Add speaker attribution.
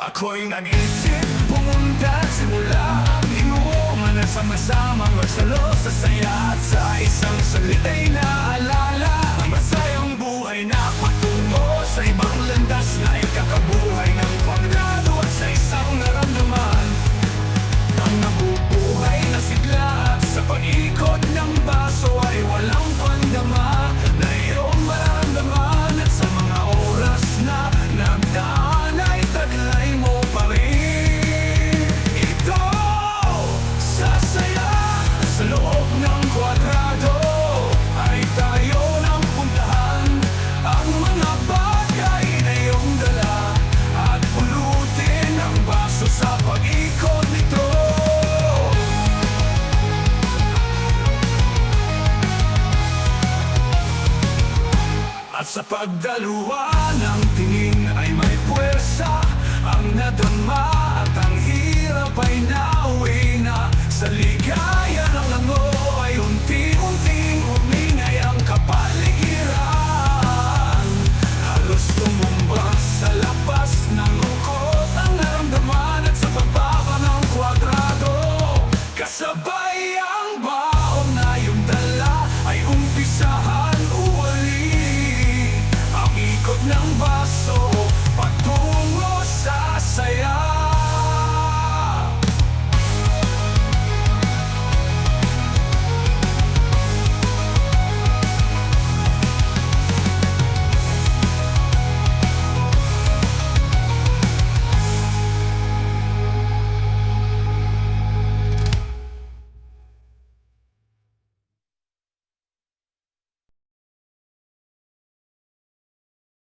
Speaker 1: Ako'y nag-isip, pumunta simula Inuman na sama-samang magsalo sa saya At sa isang salita'y naalala Ang masayang buhay na patungo sa ibang landas Na ikakabuhay ng pagdalo at sa isang naramdaman Ang nabubuhay na sigla at sa panikot ng baso ay walang pandama Na iyong maramdaman at sa mga oras na nagdaan ay taglay mo pa rin Ito, sasaya sa loob ng kwadrado Ay tayo nang puntahan ang mga bagay na iyong dala At pulutin ang baso sa pag-ikot nito At sa pagdalawa ng tingin ay may puwersa Ang nadama at ang hirap ay nauwi na sa